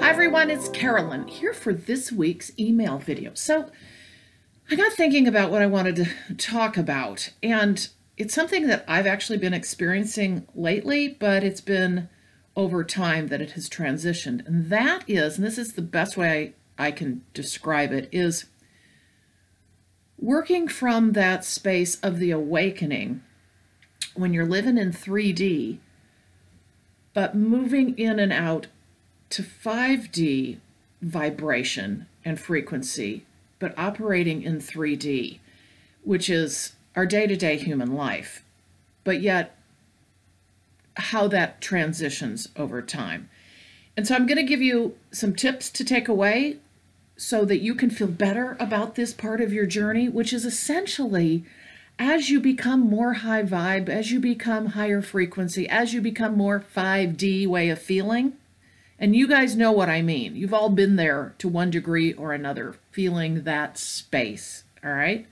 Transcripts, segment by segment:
Hi everyone, it's Carolyn here for this week's email video. So I got thinking about what I wanted to talk about, and it's something that I've actually been experiencing lately, but it's been over time that it has transitioned. And that is, and this is the best way I can describe it, is working from that space of the awakening when you're living in 3D, but moving in and out to 5D vibration and frequency, but operating in 3D, which is our day-to-day human life, but yet how that transitions over time. And so I'm going to give you some tips to take away so that you can feel better about this part of your journey, which is essentially as you become more high vibe, as you become higher frequency, as you become more 5D way of feeling. And you guys know what I mean. You've all been there to one degree or another, feeling that space, all right?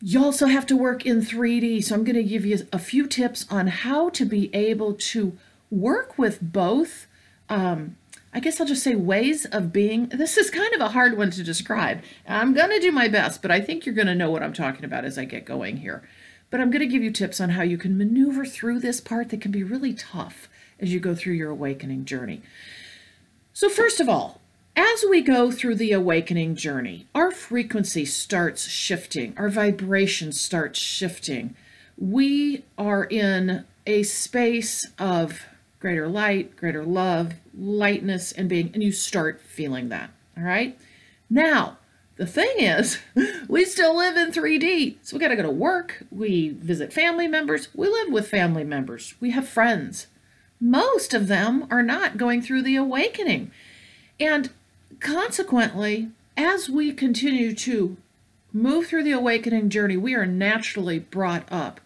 You also have to work in 3D, so I'm going to give you a few tips on how to be able to work with both, I guess I'll just say ways of being. This is kind of a hard one to describe. I'm going to do my best, but I think you're going to know what I'm talking about as I get going here. But I'm going to give you tips on how you can maneuver through this part that can be really tough as you go through your awakening journey. So first of all, as we go through the awakening journey, our frequency starts shifting, our vibration starts shifting. We are in a space of greater light, greater love, lightness, and being, and you start feeling that, all right? Now, the thing is, we still live in 3D, so we got to go to work, we visit family members, we live with family members, we have friends. Most of them are not going through the awakening. And consequently, as we continue to move through the awakening journey, we are naturally brought up.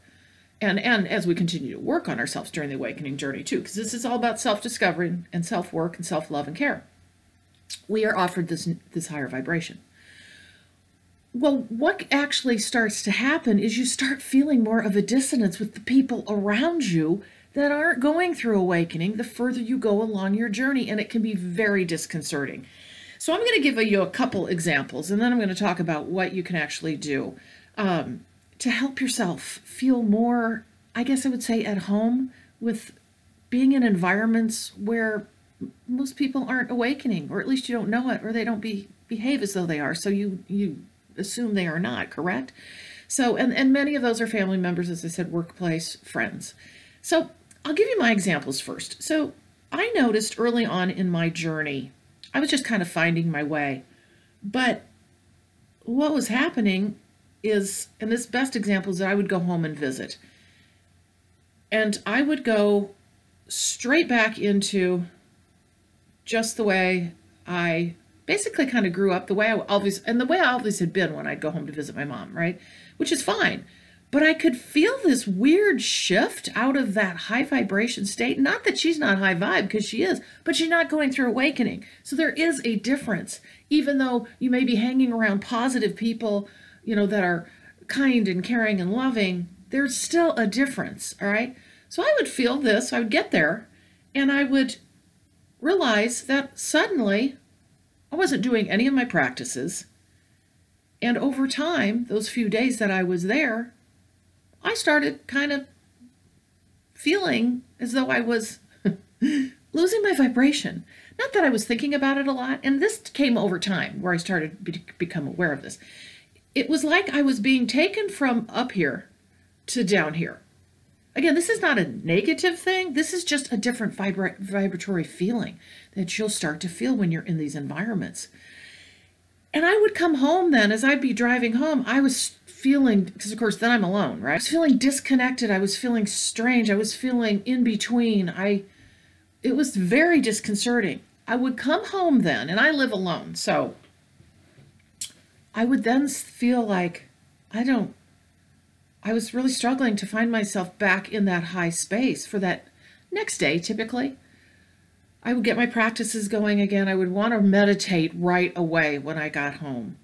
And as we continue to work on ourselves during the awakening journey too, because this is all about self-discovery and self-work and self-love and care. We are offered this higher vibration. Well, what actually starts to happen is you start feeling more of a dissonance with the people around you that aren't going through awakening the further you go along your journey, and it can be very disconcerting. So I'm going to give you a couple examples, and then I'm going to talk about what you can actually do to help yourself feel more, I guess I would say, at home with being in environments where most people aren't awakening, or at least you don't know it, or they don't behave as though they are, so you assume they are not, correct? So, and many of those are family members, as I said, workplace, friends. So I'll give you my examples first. So I noticed early on in my journey, I was just kind of finding my way. But what was happening is, and this best example is that I would go home and visit. And I would go straight back into just the way I basically kind of grew up, the way I always had been when I'd go home to visit my mom, right? Which is fine. But I could feel this weird shift out of that high vibration state. Not that she's not high vibe, because she is, but she's not going through awakening. So there is a difference. Even though you may be hanging around positive people, you know, that are kind and caring and loving, there's still a difference, all right? So I would feel this, I would get there, and I would realize that suddenly I wasn't doing any of my practices. And over time, those few days that I was there, I started kind of feeling as though I was losing my vibration. Not that I was thinking about it a lot, and this came over time where I started to become aware of this. It was like I was being taken from up here to down here. Again, this is not a negative thing. This is just a different vibratory feeling that you'll start to feel when you're in these environments. And I would come home then, as I'd be driving home, I was feeling, because of course then I'm alone, right? I was feeling disconnected. I was feeling strange. I was feeling in between. It was very disconcerting. I would come home then, and I live alone, so I would then feel like I was really struggling to find myself back in that high space for that next day, typically. I would get my practices going again. I would want to meditate right away when I got home.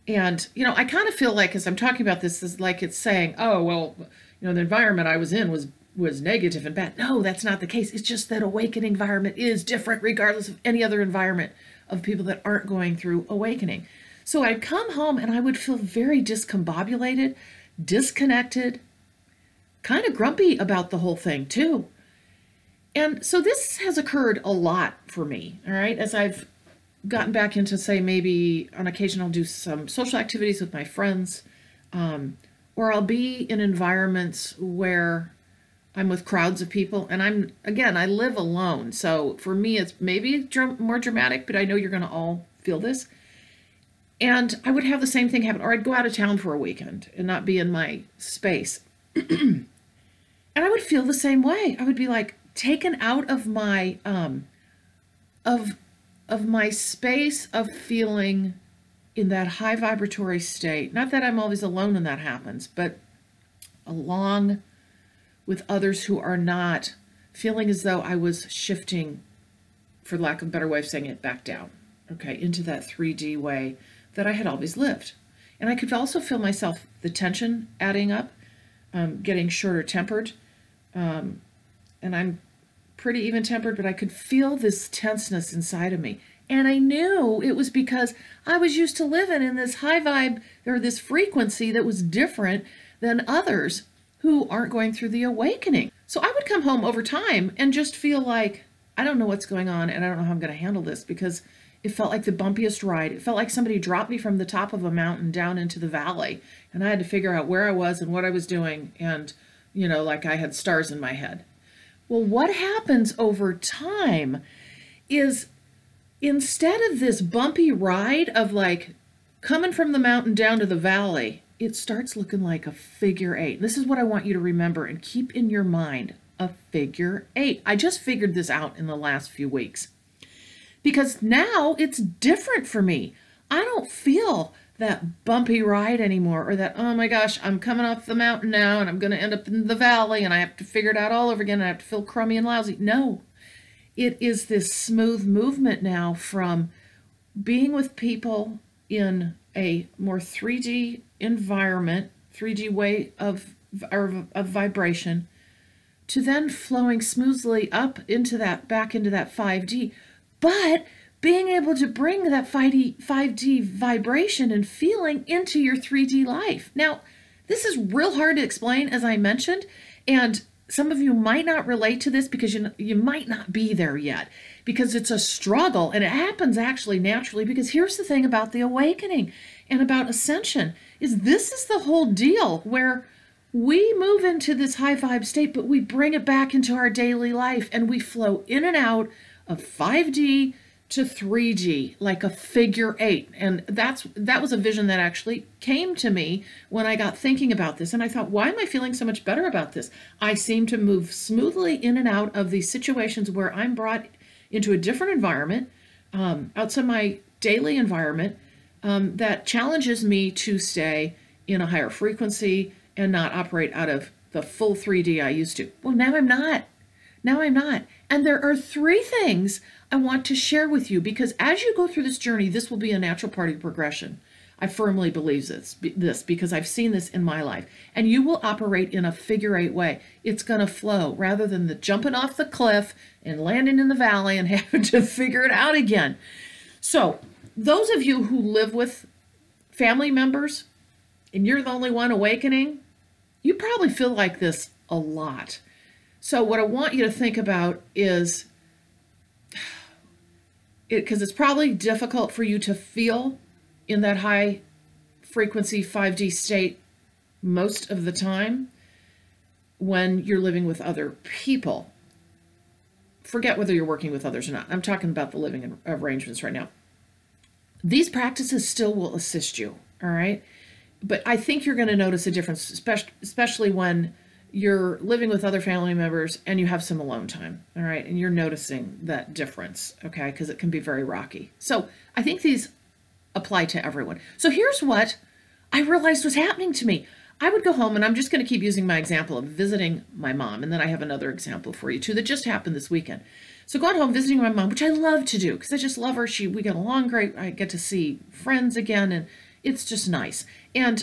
And, you know, I kind of feel like, as I'm talking about this, is like it's saying, oh, well, you know, the environment I was in was was negative and bad. No, that's not the case. It's just that awakening environment is different regardless of any other environment of people that aren't going through awakening. So I'd come home and I would feel very discombobulated, disconnected, kind of grumpy about the whole thing too. And so this has occurred a lot for me, all right, as I've gotten back into, say, maybe on occasion I'll do some social activities with my friends, or I'll be in environments where I'm with crowds of people, and I live alone. So for me, it's maybe more dramatic, but I know you're going to all feel this. And I would have the same thing happen, or I'd go out of town for a weekend and not be in my space. And I would feel the same way. I would be like taken out of my, of my space of feeling in that high vibratory state. Not that I'm always alone when that happens, but along with others who are not, feeling as though I was shifting, for lack of a better way of saying it, back down, okay, into that 3D way that I had always lived. And I could also feel myself, the tension adding up, getting shorter tempered. And I'm pretty even tempered, but I could feel this tenseness inside of me. And I knew it was because I was used to living in this high vibe, or this frequency that was different than others who aren't going through the awakening. So I would come home over time and just feel like, I don't know what's going on and I don't know how I'm going to handle this, because it felt like the bumpiest ride. It felt like somebody dropped me from the top of a mountain down into the valley, and I had to figure out where I was and what I was doing, and, you know, like I had stars in my head. Well, what happens over time is, instead of this bumpy ride of like coming from the mountain down to the valley, it starts looking like a figure eight. This is what I want you to remember and keep in your mind, a figure eight. I just figured this out in the last few weeks, because now it's different for me. I don't feel that bumpy ride anymore, or that, oh my gosh, I'm coming off the mountain now and I'm going to end up in the valley and I have to figure it out all over again and I have to feel crummy and lousy. No, it is this smooth movement now from being with people in a more 3D environment, 3D way of vibration, to then flowing smoothly up into that, back into that 5D, but being able to bring that 5D vibration and feeling into your 3D life. Now, this is real hard to explain, as I mentioned, and some of you might not relate to this because you might not be there yet, because it's a struggle, and it happens actually naturally. Because here's the thing about the awakening and about ascension, is this is the whole deal, where we move into this high vibe state, but we bring it back into our daily life, and we flow in and out of 5D to 3D like a figure eight. And that was a vision that actually came to me when I got thinking about this. And I thought, why am I feeling so much better about this? I seem to move smoothly in and out of these situations where I'm brought into a different environment, outside my daily environment, that challenges me to stay in a higher frequency and not operate out of the full 3D I used to. Well, now I'm not. Now I'm not. And there are 3 things I want to share with you, because as you go through this journey, this will be a natural part of progression. I firmly believe this because I've seen this in my life. And you will operate in a figure eight way. It's going to flow rather than the jumping off the cliff and landing in the valley and having to figure it out again. So those of you who live with family members and you're the only one awakening, you probably feel like this a lot. So what I want you to think about is, because it's probably difficult for you to feel in that high frequency 5D state most of the time when you're living with other people. Forget whether you're working with others or not. I'm talking about the living arrangements right now. These practices still will assist you, all right? But I think you're going to notice a difference, especially when you're living with other family members and you have some alone time, all right? And you're noticing that difference, okay? Because it can be very rocky. So I think these apply to everyone. So here's what I realized was happening to me. I would go home, and I'm just going to keep using my example of visiting my mom, and then I have another example for you too that just happened this weekend. So going home, visiting my mom, which I love to do because I just love her. We get along great. I get to see friends again, and it's just nice. And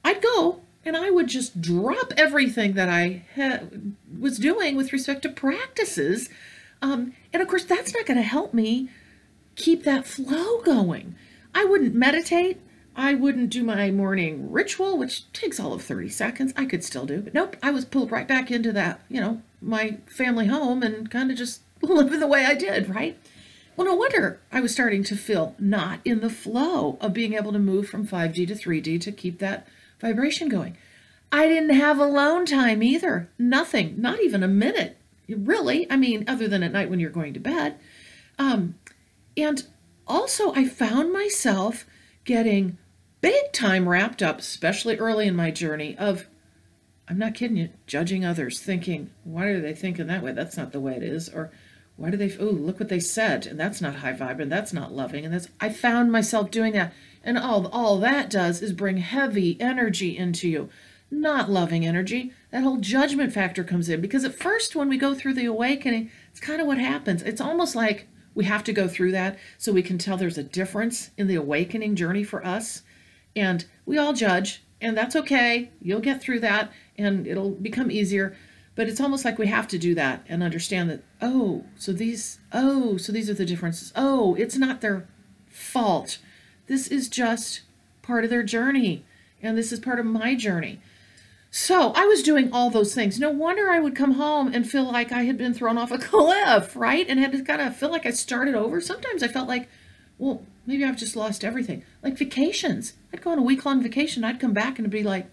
I'd go And I would just drop everything that I was doing with respect to practices. And of course, that's not going to help me keep that flow going. I wouldn't meditate. I wouldn't do my morning ritual, which takes all of 30 seconds. I could still do, but nope, I was pulled right back into that, my family home and kind of just living the way I did, right? Well, no wonder I was starting to feel not in the flow of being able to move from 5D to 3D to keep that vibration going. I didn't have alone time either. Nothing, not even a minute, really. I mean, other than at night when you're going to bed. And also, I found myself getting big time wrapped up, especially early in my journey, of, I'm not kidding you, judging others, thinking, why are they thinking that way? That's not the way it is. Or why do they, oh, look what they said, and that's not high vibrant, that's not loving. And I found myself doing that. And all that does is bring heavy energy into you, not loving energy. That whole judgment factor comes in, because at first when we go through the awakening, it's kind of what happens. It's almost like we have to go through that so we can tell there's a difference in the awakening journey for us. And we all judge, and that's okay. You'll get through that and it'll become easier. But it's almost like we have to do that and understand that, so these are the differences. Oh, it's not their fault. This is just part of their journey, and this is part of my journey. So I was doing all those things. No wonder I would come home and feel like I had been thrown off a cliff, right? And had to kind of feel like I started over. Sometimes I felt like, well, maybe I've just lost everything. Like vacations. I'd go on a week-long vacation. I'd come back and be like,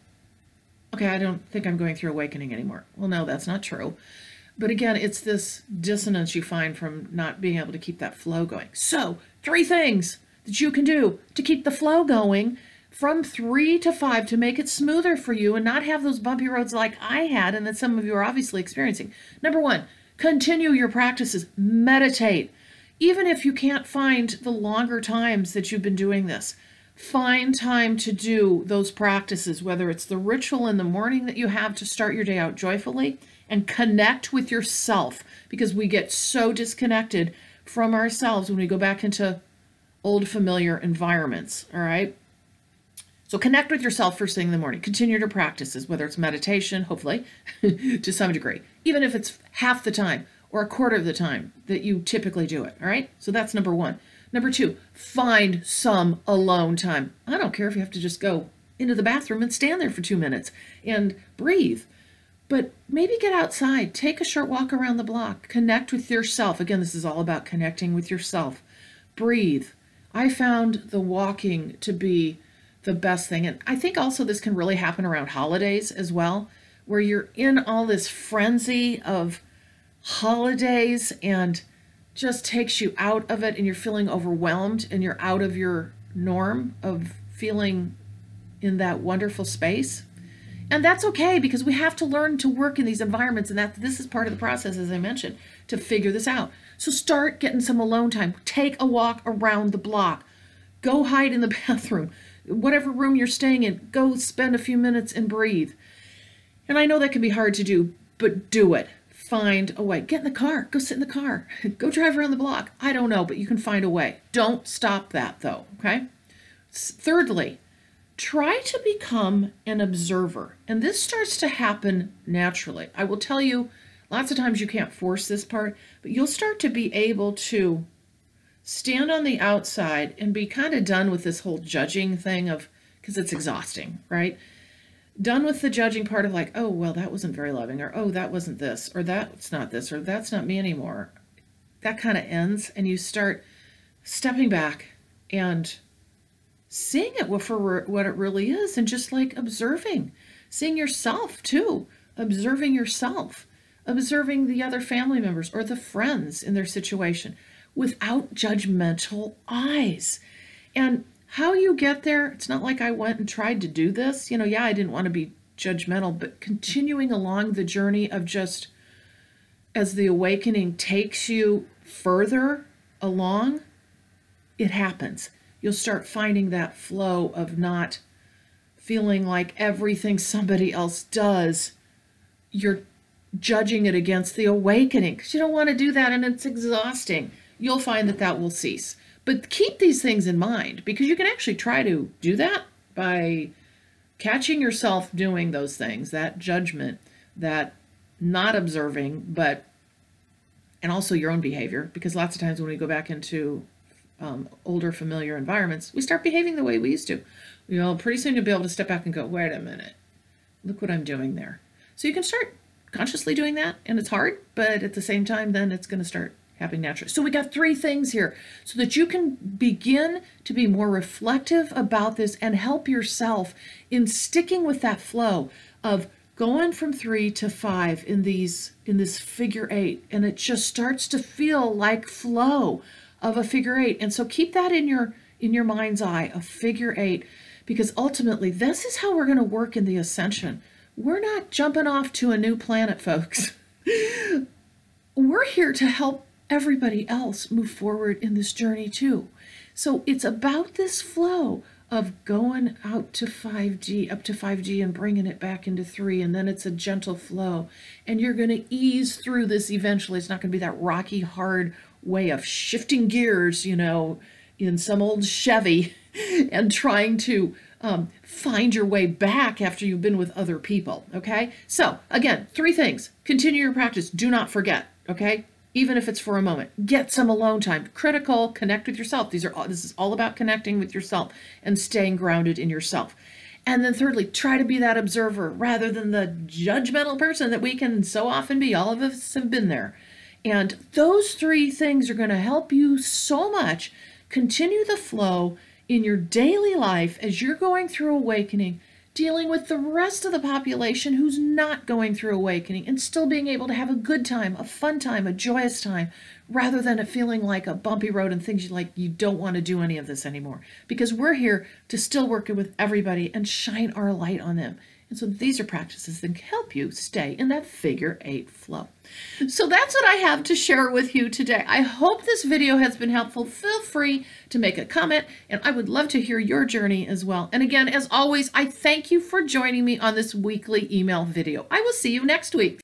okay, I don't think I'm going through awakening anymore. Well, no, that's not true. But again, it's this dissonance you find from not being able to keep that flow going. So 3 things that you can do to keep the flow going from 3 to 5 to make it smoother for you and not have those bumpy roads like I had and that some of you are obviously experiencing. Number 1, continue your practices. Meditate. Even if you can't find the longer times that you've been doing this, find time to do those practices, whether it's the ritual in the morning that you have to start your day out joyfully, and connect with yourself, because we get so disconnected from ourselves when we go back into old familiar environments, all right? So connect with yourself first thing in the morning. Continue your practices, whether it's meditation, hopefully, to some degree, even if it's half the time or a quarter of the time that you typically do it, all right? So that's number 1. Number 2, find some alone time. I don't care if you have to just go into the bathroom and stand there for 2 minutes and breathe. But maybe get outside, take a short walk around the block, connect with yourself. Again, this is all about connecting with yourself. Breathe. I found the walking to be the best thing. And I think also this can really happen around holidays as well, where you're in all this frenzy of holidays and just takes you out of it and you're feeling overwhelmed and you're out of your norm of feeling in that wonderful space. And that's okay, because we have to learn to work in these environments, and this is part of the process, as I mentioned, to figure this out. So start getting some alone time. Take a walk around the block. Go hide in the bathroom. Whatever room you're staying in, go spend a few minutes and breathe. And I know that can be hard to do, but do it. Find a way. Get in the car. Go sit in the car. Go drive around the block. I don't know, but you can find a way. Don't stop that, though, okay? Thirdly, try to become an observer. And this starts to happen naturally. I will tell you, lots of times you can't force this part, but you'll start to be able to stand on the outside and be kind of done with this whole judging thing of, because it's exhausting, right? Done with the judging part of like, oh, well, that wasn't very loving, or oh, that wasn't this, or that's not this, or that's not me anymore. That kind of ends, and you start stepping back and seeing it for what it really is, and just like observing, seeing yourself too, observing yourself, observing the other family members or the friends in their situation without judgmental eyes. And how you get there, it's not like I went and tried to do this. Yeah, I didn't want to be judgmental, but continuing along the journey of just as the awakening takes you further along, it happens. You'll start finding that flow of not feeling like everything somebody else does, you're judging it against the awakening, because you don't want to do that, and it's exhausting. You'll find that that will cease. But keep these things in mind, because you can actually try to do that by catching yourself doing those things, that judgment, that not observing, and also your own behavior, because lots of times when we go back into older familiar environments, we start behaving the way we used to. Pretty soon you'll be able to step back and go, wait a minute, look what I'm doing there. So you can start consciously doing that, and it's hard, but at the same time, then it's going to start happening naturally. So we got 3 things here so that you can begin to be more reflective about this and help yourself in sticking with that flow of going from 3 to 5 in this figure 8, and it just starts to feel like flow of a figure 8. And so keep that in your mind's eye, a figure 8, because ultimately this is how we're going to work in the ascension. We're not jumping off to a new planet, folks. We're here to help everybody else move forward in this journey too. So it's about this flow of going out to 5D, up to 5D, and bringing it back into 3, and then it's a gentle flow. And you're going to ease through this eventually. It's not going to be that rocky, hard way of shifting gears, in some old Chevy and trying to find your way back after you've been with other people, okay? So, again, 3 things. Continue your practice. Do not forget, okay? Even if it's for a moment. Get some alone time. Critical, connect with yourself. This is all about connecting with yourself and staying grounded in yourself. And then thirdly, try to be that observer rather than the judgmental person that we can so often be. All of us have been there. And those 3 things are going to help you so much continue the flow in your daily life as you're going through awakening, dealing with the rest of the population who's not going through awakening, and still being able to have a good time, a fun time, a joyous time, rather than it feeling like a bumpy road and things you don't want to do any of this anymore. Because we're here to still work with everybody and shine our light on them. And so these are practices that can help you stay in that figure 8 flow. So that's what I have to share with you today. I hope this video has been helpful. Feel free to make a comment, and I would love to hear your journey as well. And again, as always, I thank you for joining me on this weekly email video. I will see you next week.